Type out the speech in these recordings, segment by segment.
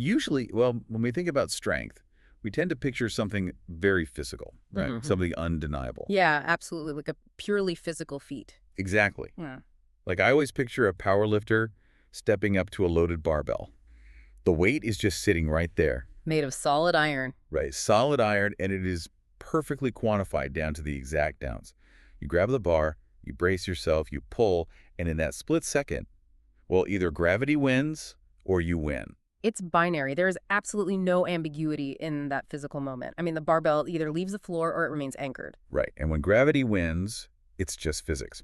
Usually, well, when we think about strength, we tend to picture something very physical, right? Hmm. Something undeniable. Yeah, absolutely. Like a purely physical feat. Exactly. Yeah. Like I always picture a power lifter stepping up to a loaded barbell. The weight is just sitting right there, Made of solid iron. right? Solid iron, and it is perfectly quantified down to the exact ounce. You grab the bar, you brace yourself, you pull, and in that split second, well, either gravity wins or you win. It's binary. There is absolutely no ambiguity in that physical moment. I mean, the barbell either leaves the floor or it remains anchored. Right. And when gravity wins, it's just physics.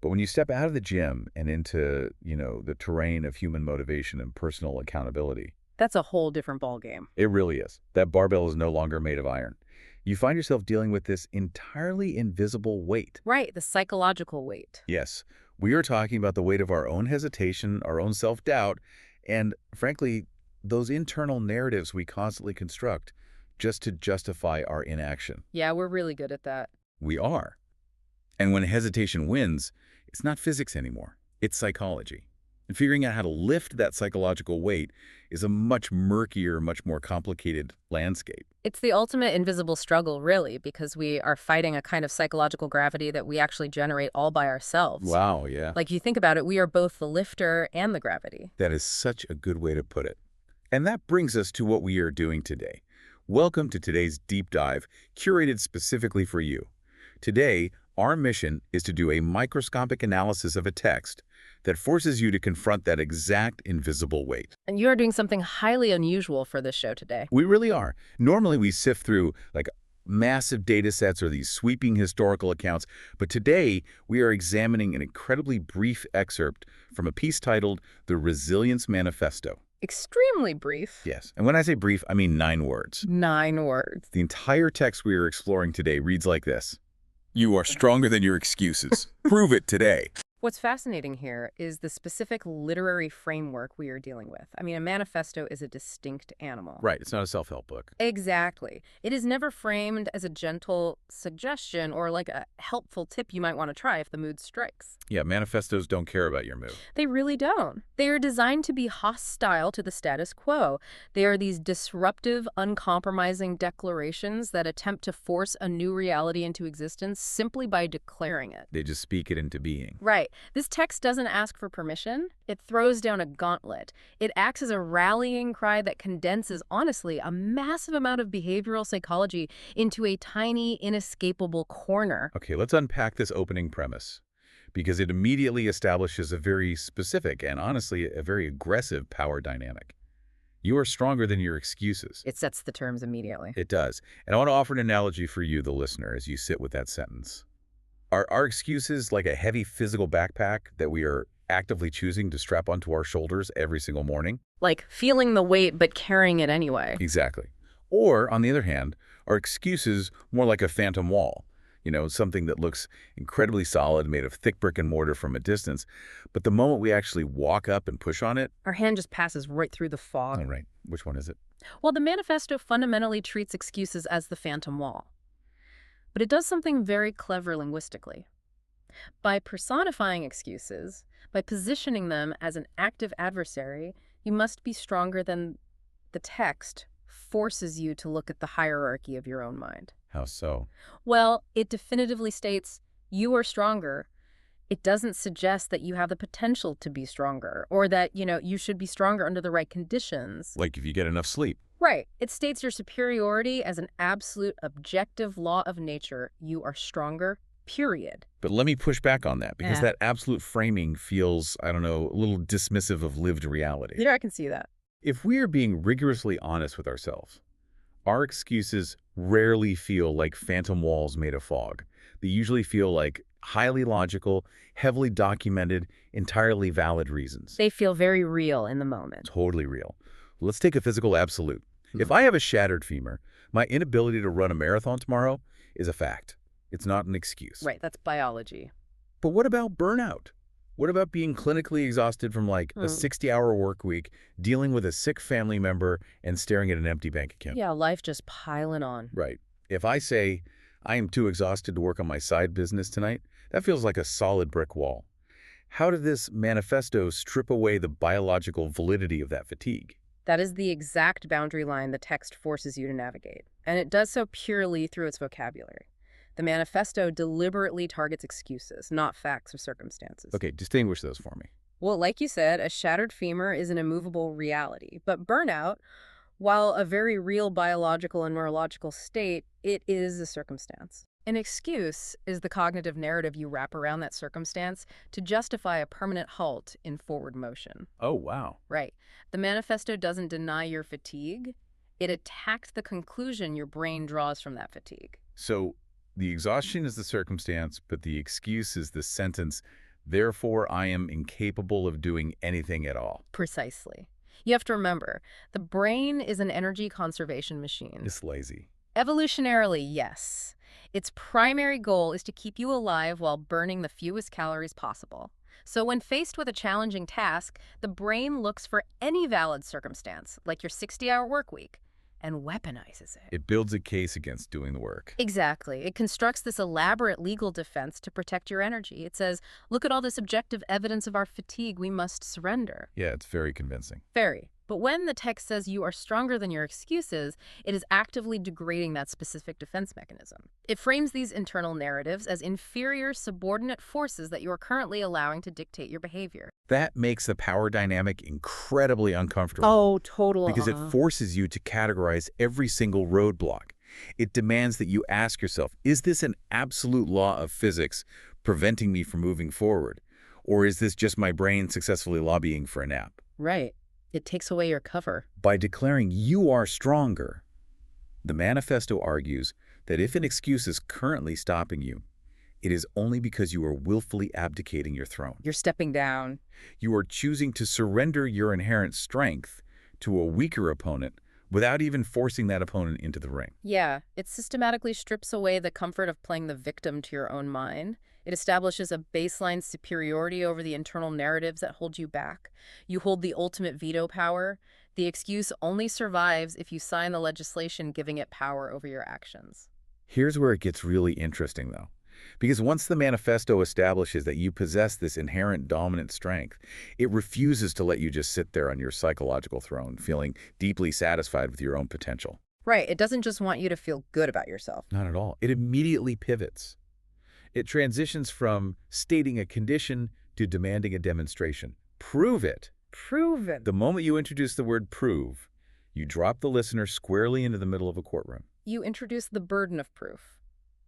But when you step out of the gym and into, the terrain of human motivation and personal accountability, That's a whole different ballgame. it really is. That barbell is no longer made of iron. You find yourself dealing with this entirely invisible weight. Right, the psychological weight. Yes, we are talking about the weight of our own hesitation, our own self-doubt, and frankly, those internal narratives we constantly construct just to justify our inaction. Yeah, we're really good at that. We are. And when hesitation wins, it's not physics anymore. It's psychology. And figuring out how to lift that psychological weight is a much murkier, much more complicated landscape. It's the ultimate invisible struggle, really, because we are fighting a kind of psychological gravity that we actually generate all by ourselves. Wow, yeah. Like, you think about it, we are both the lifter and the gravity. That is such a good way to put it. And that brings us to what we are doing today. Welcome to today's deep dive, curated specifically for you. Today, our mission is to do a microscopic analysis of a text that forces you to confront that exact invisible weight. And you are doing something highly unusual for this show today. We really are. Normally, we sift through like massive data sets or these sweeping historical accounts, but today we are examining an incredibly brief excerpt from a piece titled The Resilience Manifesto. Extremely brief. Yes, and when I say brief, I mean 9 words. 9 words. The entire text we are exploring today reads like this. You are stronger than your excuses. Prove it today. What's fascinating here is the specific literary framework we are dealing with. I mean, a manifesto is a distinct animal. Right, it's not a self-help book. Exactly. It is never framed as a gentle suggestion or like a helpful tip you might want to try if the mood strikes. Yeah, manifestos don't care about your mood. They really don't. They are designed to be hostile to the status quo. They are these disruptive, uncompromising declarations that attempt to force a new reality into existence simply by declaring it. They just speak it into being. Right. This text doesn't ask for permission. It throws down a gauntlet. It acts as a rallying cry that condenses, honestly, a massive amount of behavioral psychology into a tiny, inescapable corner. Okay, let's unpack this opening premise, because it immediately establishes a very specific and honestly a very aggressive power dynamic. You are stronger than your excuses. It sets the terms immediately. It does. And I want to offer an analogy for you, the listener, as you sit with that sentence. Are our excuses like a heavy physical backpack that we are actively choosing to strap onto our shoulders every single morning? Like feeling the weight but carrying it anyway. Exactly. Or, on the other hand, are excuses more like a phantom wall? Something that looks incredibly solid, made of thick brick and mortar from a distance, but the moment we actually walk up and push on it... Our hand just passes right through the fog. Oh, right. Which one is it? Well, the manifesto fundamentally treats excuses as the phantom wall. But it does something very clever linguistically. By personifying excuses, by positioning them as an active adversary, you must be stronger than the text forces you to look at the hierarchy of your own mind. How so? Well, it definitively states you are stronger. It doesn't suggest that you have the potential to be stronger or that, you should be stronger under the right conditions. Like if you get enough sleep. Right. It states your superiority as an absolute objective law of nature. You are stronger, period. But let me push back on that, because Yeah. that absolute framing feels, I don't know, a little dismissive of lived reality. Yeah, I can see that. If we are being rigorously honest with ourselves, our excuses rarely feel like phantom walls made of fog. They usually feel like highly logical, heavily documented, entirely valid reasons. They feel very real in the moment. Totally real. Let's take a physical absolute. If I have a shattered femur, my inability to run a marathon tomorrow is a fact. It's not an excuse. Right, that's biology. But what about burnout? What about being clinically exhausted from like a 60-hour work week, dealing with a sick family member, and staring at an empty bank account? Yeah, life just piling on. Right. If I say, I am too exhausted to work on my side business tonight, that feels like a solid brick wall. How did this manifesto strip away the biological validity of that fatigue? That is the exact boundary line the text forces you to navigate, and it does so purely through its vocabulary. The manifesto deliberately targets excuses, not facts or circumstances. Okay, distinguish those for me. Well, like you said, a shattered femur is an immovable reality, but burnout, while a very real biological and neurological state, it is a circumstance. An excuse is the cognitive narrative you wrap around that circumstance to justify a permanent halt in forward motion. Oh, wow. Right. The manifesto doesn't deny your fatigue. It attacks the conclusion your brain draws from that fatigue. So the exhaustion is the circumstance, but the excuse is the sentence, therefore I am incapable of doing anything at all. Precisely. You have to remember, the brain is an energy conservation machine. It's lazy. Evolutionarily, yes. Its primary goal is to keep you alive while burning the fewest calories possible. So when faced with a challenging task, the brain looks for any valid circumstance, like your 60-hour work week, and weaponizes it. It builds a case against doing the work. Exactly. It constructs this elaborate legal defense to protect your energy. It says, look at all this objective evidence of our fatigue, we must surrender. Yeah, it's very convincing. Very. But when the text says you are stronger than your excuses, it is actively degrading that specific defense mechanism. It frames these internal narratives as inferior subordinate forces that you are currently allowing to dictate your behavior. That makes the power dynamic incredibly uncomfortable. Oh, totally. Because it forces you to categorize every single roadblock. It demands that you ask yourself, is this an absolute law of physics preventing me from moving forward? Or is this just my brain successfully lobbying for a nap? Right. It takes away your cover. By declaring you are stronger, the manifesto argues that if an excuse is currently stopping you, it is only because you are willfully abdicating your throne. You're stepping down. You are choosing to surrender your inherent strength to a weaker opponent without even forcing that opponent into the ring. Yeah, it systematically strips away the comfort of playing the victim to your own mind. It establishes a baseline superiority over the internal narratives that hold you back. You hold the ultimate veto power. The excuse only survives if you sign the legislation giving it power over your actions. Here's where it gets really interesting, though. Because once the manifesto establishes that you possess this inherent dominant strength, it refuses to let you just sit there on your psychological throne, feeling deeply satisfied with your own potential. Right, it doesn't just want you to feel good about yourself. Not at all. It immediately pivots. It transitions from stating a condition to demanding a demonstration. Prove it. Prove it. The moment you introduce the word prove, you drop the listener squarely into the middle of a courtroom. You introduce the burden of proof,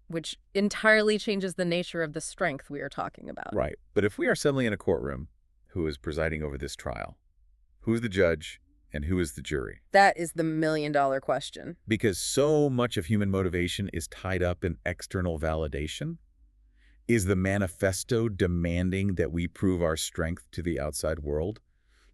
which entirely changes the nature of the strength we are talking about. Right. But if we are suddenly in a courtroom, who is presiding over this trial? Who's the judge and who is the jury? That is the million-dollar question. Because so much of human motivation is tied up in external validation. Is the manifesto demanding that we prove our strength to the outside world?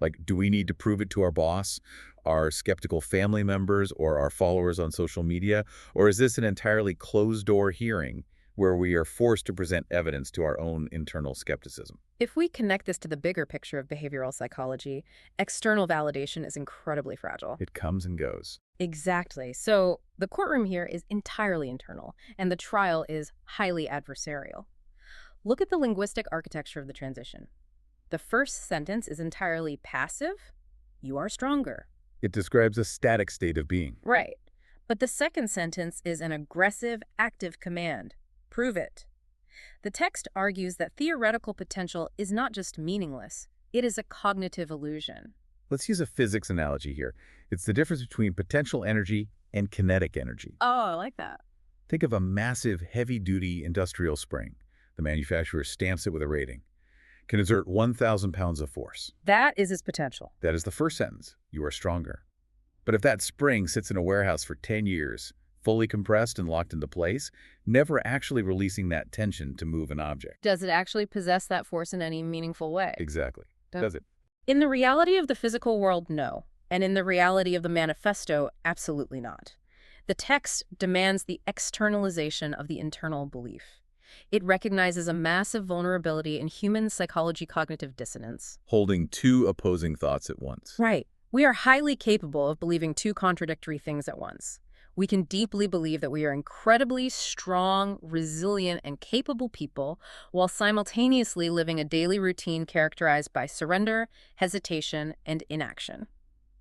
Like, do we need to prove it to our boss, our skeptical family members, or our followers on social media? Or is this an entirely closed-door hearing where we are forced to present evidence to our own internal skepticism? If we connect this to the bigger picture of behavioral psychology, external validation is incredibly fragile. It comes and goes. Exactly. So the courtroom here is entirely internal, and the trial is highly adversarial. Look at the linguistic architecture of the transition. The first sentence is entirely passive. You are stronger. It describes a static state of being. Right. But the second sentence is an aggressive, active command. Prove it. The text argues that theoretical potential is not just meaningless, it is a cognitive illusion. Let's use a physics analogy here. It's the difference between potential energy and kinetic energy. Oh, I like that. Think of a massive, heavy-duty industrial spring. The manufacturer stamps it with a rating. Can exert 1,000 pounds of force. That is its potential. That is the first sentence. You are stronger. But if that spring sits in a warehouse for 10 years, fully compressed and locked into place, never actually releasing that tension to move an object. Does it actually possess that force in any meaningful way? Exactly. Does it? In the reality of the physical world, no. And in the reality of the manifesto, absolutely not. The text demands the externalization of the internal belief. It recognizes a massive vulnerability in human psychology cognitive dissonance. Holding two opposing thoughts at once. Right. We are highly capable of believing two contradictory things at once. We can deeply believe that we are incredibly strong, resilient, and capable people while simultaneously living a daily routine characterized by surrender, hesitation, and inaction.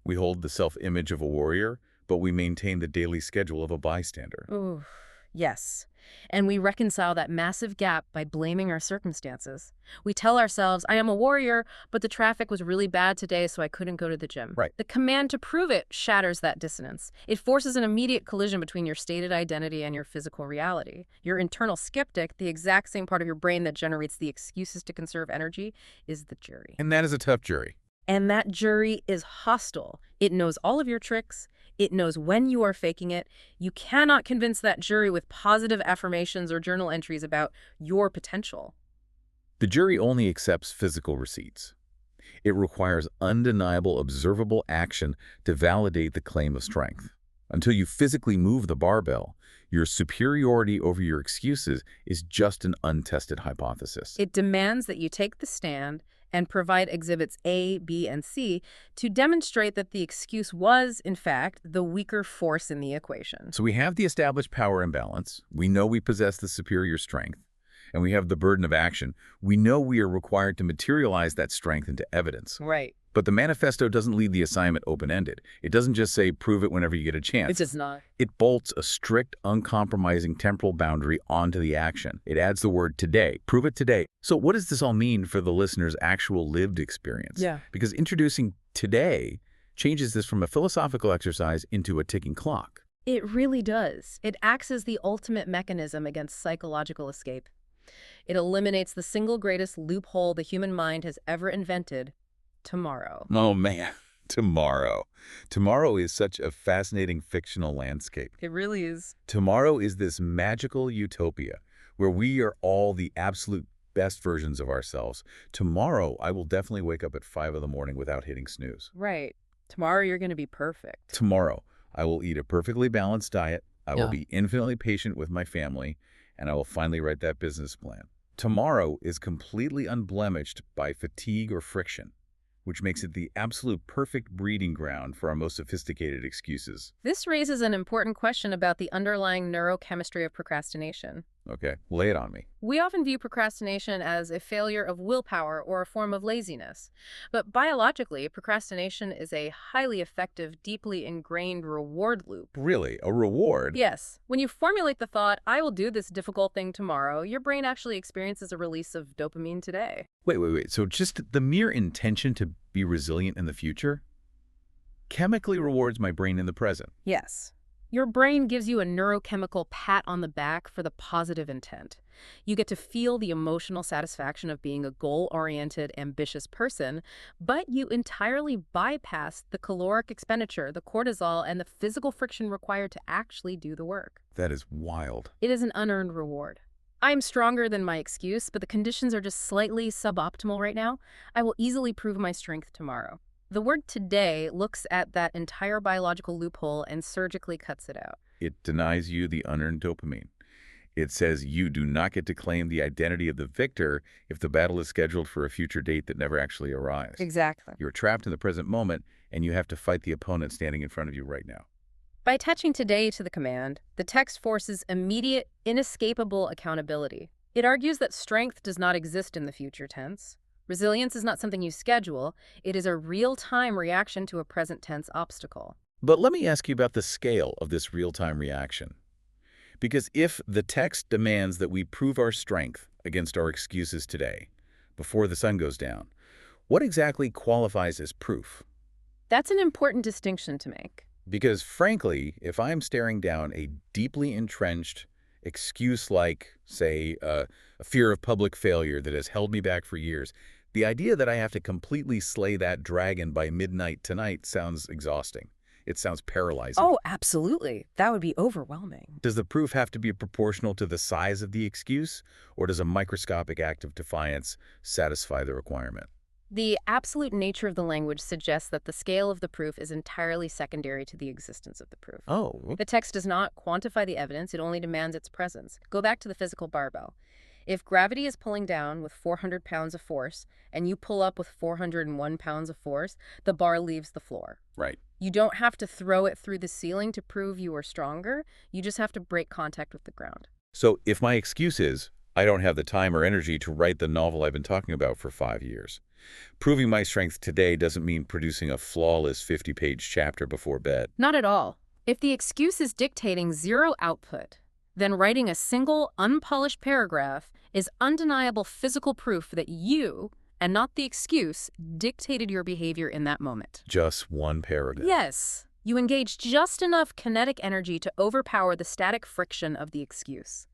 We hold the self-image of a warrior, but we maintain the daily schedule of a bystander. Ooh, yes. And we reconcile that massive gap by blaming our circumstances. We tell ourselves, I am a warrior, but the traffic was really bad today, so I couldn't go to the gym. Right. The command to prove it shatters that dissonance. It forces an immediate collision between your stated identity and your physical reality. Your internal skeptic, the exact same part of your brain that generates the excuses to conserve energy, is the jury. And that is a tough jury. And that jury is hostile. It knows all of your tricks. It knows when you are faking it. You cannot convince that jury with positive affirmations or journal entries about your potential. The jury only accepts physical receipts. It requires undeniable, observable action to validate the claim of strength. Until you physically move the barbell, your superiority over your excuses is just an untested hypothesis. It demands that you take the stand and provide exhibits A, B, and C to demonstrate that the excuse was, in fact, the weaker force in the equation. So we have the established power imbalance. We know we possess the superior strength. And we have the burden of action. We know we are required to materialize that strength into evidence. Right. But the manifesto doesn't leave the assignment open-ended. It doesn't just say, prove it whenever you get a chance. It does not. It bolts a strict, uncompromising temporal boundary onto the action. It adds the word today. Prove it today. So what does this all mean for the listener's actual lived experience? Yeah. Because introducing today changes this from a philosophical exercise into a ticking clock. It really does. It acts as the ultimate mechanism against psychological escape. It eliminates the single greatest loophole the human mind has ever invented: tomorrow. Oh, man. Tomorrow. Tomorrow is such a fascinating fictional landscape. It really is. Tomorrow is this magical utopia where we are all the absolute best versions of ourselves. Tomorrow, I will definitely wake up at 5 in the morning without hitting snooze. Right. Tomorrow you're going to be perfect. Tomorrow, I will eat a perfectly balanced diet. I will Yeah. be infinitely patient with my family, and I will finally write that business plan. Tomorrow is completely unblemished by fatigue or friction, which makes it the absolute perfect breeding ground for our most sophisticated excuses. This raises an important question about the underlying neurochemistry of procrastination. Okay, lay it on me. We often view procrastination as a failure of willpower or a form of laziness. But biologically, procrastination is a highly effective, deeply ingrained reward loop. Really, a reward? Yes, when you formulate the thought, I will do this difficult thing tomorrow, your brain actually experiences a release of dopamine today. Wait. So just the mere intention to be resilient in the future chemically rewards my brain in the present. Yes. Your brain gives you a neurochemical pat on the back for the positive intent. You get to feel the emotional satisfaction of being a goal-oriented, ambitious person, but you entirely bypass the caloric expenditure, the cortisol, and the physical friction required to actually do the work. That is wild. It is an unearned reward. I'm stronger than my excuse, but the conditions are just slightly suboptimal right now. I will easily prove my strength tomorrow. The word today looks at that entire biological loophole and surgically cuts it out. It denies you the unearned dopamine. It says you do not get to claim the identity of the victor if the battle is scheduled for a future date that never actually arrives. Exactly. You're trapped in the present moment, and you have to fight the opponent standing in front of you right now. By attaching today to the command, the text forces immediate, inescapable accountability. It argues that strength does not exist in the future tense. Resilience is not something you schedule. It is a real-time reaction to a present tense obstacle. But let me ask you about the scale of this real-time reaction. Because if the text demands that we prove our strength against our excuses today, before the sun goes down, what exactly qualifies as proof? That's an important distinction to make. Because frankly, if I'm staring down a deeply entrenched excuse like, say, a fear of public failure that has held me back for years, the idea that I have to completely slay that dragon by midnight tonight sounds exhausting. It sounds paralyzing. Oh, absolutely. That would be overwhelming. Does the proof have to be proportional to the size of the excuse, or does a microscopic act of defiance satisfy the requirement? The absolute nature of the language suggests that the scale of the proof is entirely secondary to the existence of the proof. Oh, The text does not quantify the evidence, it only demands its presence. Go back to the physical barbell. If gravity is pulling down with 400 pounds of force, and you pull up with 401 pounds of force, the bar leaves the floor. right. You don't have to throw it through the ceiling to prove you are stronger, you just have to break contact with the ground. So if my excuse is, I don't have the time or energy to write the novel I've been talking about for 5 years, Proving my strength today doesn't mean producing a flawless 50-page chapter before bed. Not at all. If the excuse is dictating zero output, then writing a single, unpolished paragraph is undeniable physical proof that you, and not the excuse, dictated your behavior in that moment. Just one paragraph. Yes, you engage just enough kinetic energy to overpower the static friction of the excuse.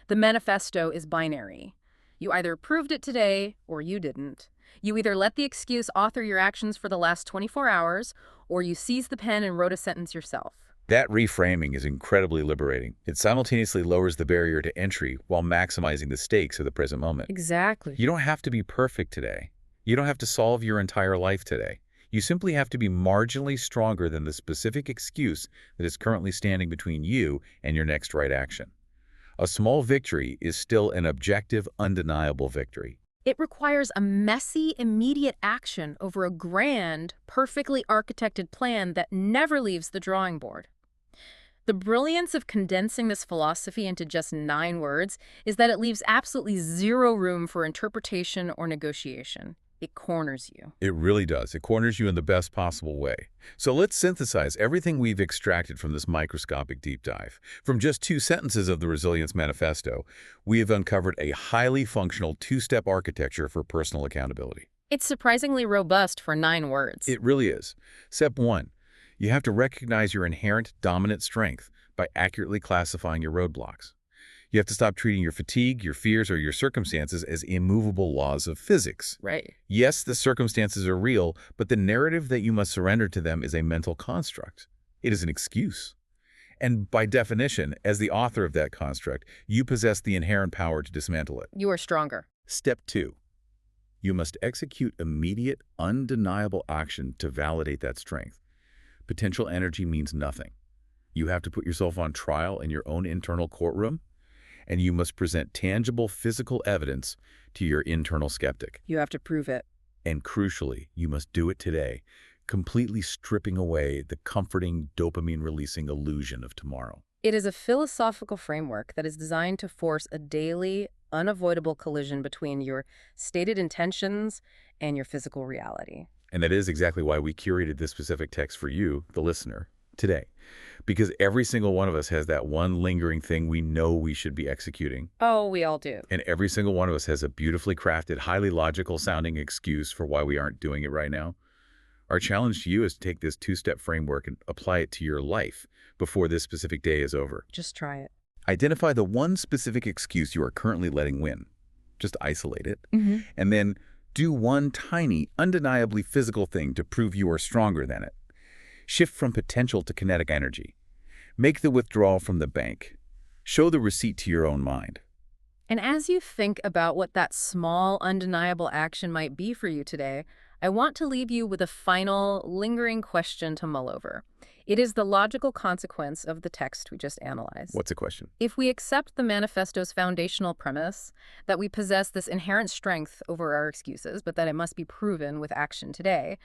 The manifesto is binary. You either proved it today or you didn't. You either let the excuse author your actions for the last 24 hours, or you seized the pen and wrote a sentence yourself. That reframing is incredibly liberating. It simultaneously lowers the barrier to entry while maximizing the stakes of the present moment. Exactly. You don't have to be perfect today. You don't have to solve your entire life today. You simply have to be marginally stronger than the specific excuse that is currently standing between you and your next right action. A small victory is still an objective, undeniable victory. It requires a messy, immediate action over a grand, perfectly architected plan that never leaves the drawing board. The brilliance of condensing this philosophy into just 9 words is that it leaves absolutely zero room for interpretation or negotiation. It corners you. It really does. It corners you in the best possible way. So let's synthesize everything we've extracted from this microscopic deep dive. From just 2 sentences of the Resilience Manifesto, we have uncovered a highly functional 2-step architecture for personal accountability. It's surprisingly robust for 9 words. It really is. Step 1, you have to recognize your inherent dominant strength by accurately classifying your roadblocks. You have to stop treating your fatigue, your fears, or your circumstances as immovable laws of physics. Right. Yes, the circumstances are real, but the narrative that you must surrender to them is a mental construct. It is an excuse. And by definition, as the author of that construct, you possess the inherent power to dismantle it. You are stronger. Step 2. You must execute immediate, undeniable action to validate that strength. Potential energy means nothing. You have to put yourself on trial in your own internal courtroom, and you must present tangible physical evidence to your internal skeptic. You have to prove it. And crucially, you must do it today, completely stripping away the comforting, dopamine-releasing illusion of tomorrow. It is a philosophical framework that is designed to force a daily, unavoidable collision between your stated intentions and your physical reality. And that is exactly why we curated this specific text for you, the listener, today. Because every single one of us has that one lingering thing we know we should be executing. Oh, we all do. And every single one of us has a beautifully crafted, highly logical-sounding excuse for why we aren't doing it right now. Our challenge to you is to take this 2-step framework and apply it to your life before this specific day is over. Just try it. Identify the one specific excuse you are currently letting win. Just isolate it. And then do one tiny, undeniably physical thing to prove you are stronger than it. Shift from potential to kinetic energy. Make the withdrawal from the bank. Show the receipt to your own mind. And as you think about what that small, undeniable action might be for you today, I want to leave you with a final, lingering question to mull over. It is the logical consequence of the text we just analyzed. What's the question? If we accept the manifesto's foundational premise that we possess this inherent strength over our excuses, but that it must be proven with action today,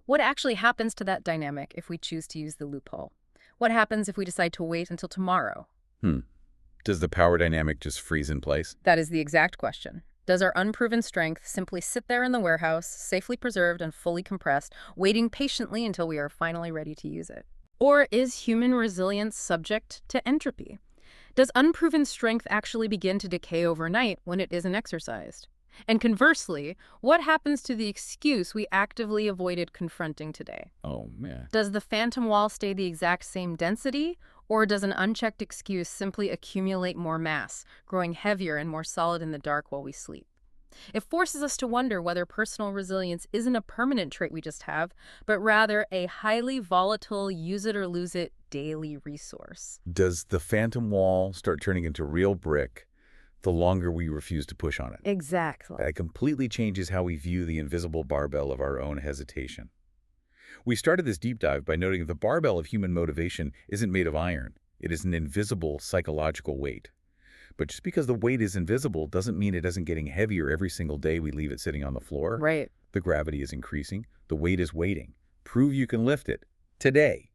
what actually happens to that dynamic if we choose to use the loophole? What happens if we decide to wait until tomorrow? Does the power dynamic just freeze in place? That is the exact question. Does our unproven strength simply sit there in the warehouse, safely preserved and fully compressed, waiting patiently until we are finally ready to use it? Or is human resilience subject to entropy? Does unproven strength actually begin to decay overnight when it isn't exercised? And conversely, what happens to the excuse we actively avoided confronting today? Oh, man. Does the phantom wall stay the exact same density, or does an unchecked excuse simply accumulate more mass, growing heavier and more solid in the dark while we sleep? It forces us to wonder whether personal resilience isn't a permanent trait we just have, but rather a highly volatile, use-it-or-lose-it daily resource. Does the phantom wall start turning into real brick the longer we refuse to push on it? Exactly. That completely changes how we view the invisible barbell of our own hesitation. We started this deep dive by noting the barbell of human motivation isn't made of iron. It is an invisible psychological weight. But just because the weight is invisible doesn't mean it isn't getting heavier every single day we leave it sitting on the floor. Right. The gravity is increasing. The weight is waiting. Prove you can lift it. Today.